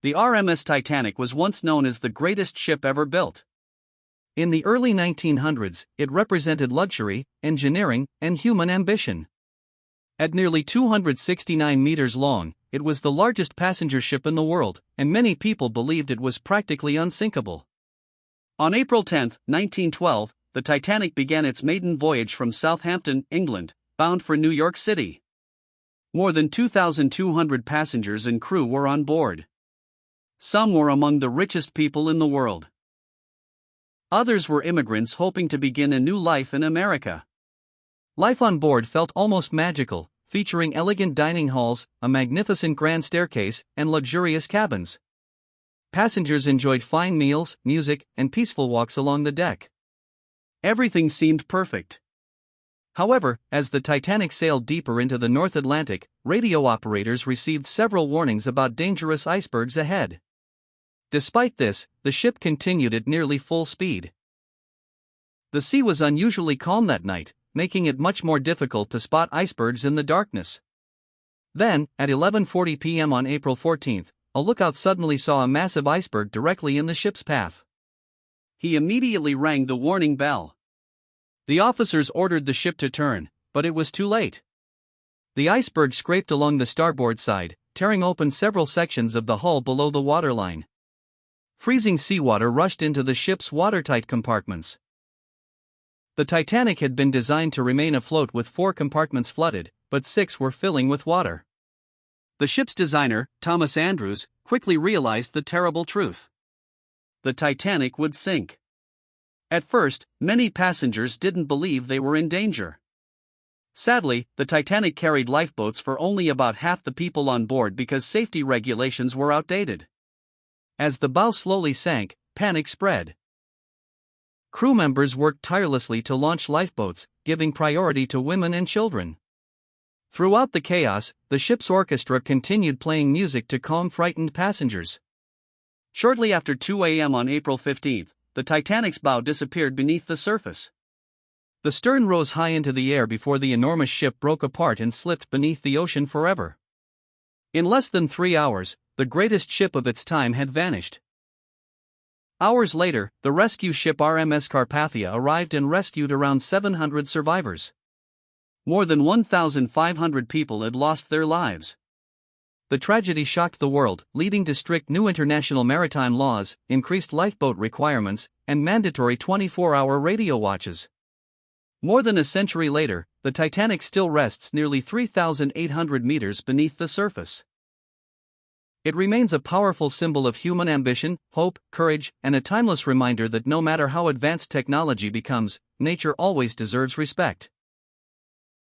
The RMS Titanic was once known as the greatest ship ever built. In the early 1900s, it represented luxury, engineering, and human ambition. At nearly 269 meters long, it was the largest passenger ship in the world, and many people believed it was practically unsinkable. On April 10, 1912, the Titanic began its maiden voyage from Southampton, England, bound for New York City. More than 2,200 passengers and crew were on board. Some were among the richest people in the world. Others were immigrants hoping to begin a new life in America. Life on board felt almost magical, featuring elegant dining halls, a magnificent grand staircase, and luxurious cabins. Passengers enjoyed fine meals, music, and peaceful walks along the deck. Everything seemed perfect. However, as the Titanic sailed deeper into the North Atlantic, radio operators received several warnings about dangerous icebergs ahead. Despite this, the ship continued at nearly full speed. The sea was unusually calm that night, making it much more difficult to spot icebergs in the darkness. Then, at 11:40 p.m. on April 14, a lookout suddenly saw a massive iceberg directly in the ship's path. He immediately rang the warning bell. The officers ordered the ship to turn, but it was too late. The iceberg scraped along the starboard side, tearing open several sections of the hull below the waterline. Freezing seawater rushed into the ship's watertight compartments. The Titanic had been designed to remain afloat with 4 compartments flooded, but 6 were filling with water. The ship's designer, Thomas Andrews, quickly realized the terrible truth. The Titanic would sink. At first, many passengers didn't believe they were in danger. Sadly, the Titanic carried lifeboats for only about half the people on board because safety regulations were outdated. As the bow slowly sank, panic spread. Crew members worked tirelessly to launch lifeboats, giving priority to women and children. Throughout the chaos, the ship's orchestra continued playing music to calm frightened passengers. Shortly after 2 a.m. on April 15, the Titanic's bow disappeared beneath the surface. The stern rose high into the air before the enormous ship broke apart and slipped beneath the ocean forever. In less than 3 hours, the greatest ship of its time had vanished. Hours later, the rescue ship RMS Carpathia arrived and rescued around 700 survivors. More than 1,500 people had lost their lives. The tragedy shocked the world, leading to strict new international maritime laws, increased lifeboat requirements, and mandatory 24-hour radio watches. More than a century later, the Titanic still rests nearly 3,800 meters beneath the surface. It remains a powerful symbol of human ambition, hope, courage, and a timeless reminder that no matter how advanced technology becomes, nature always deserves respect.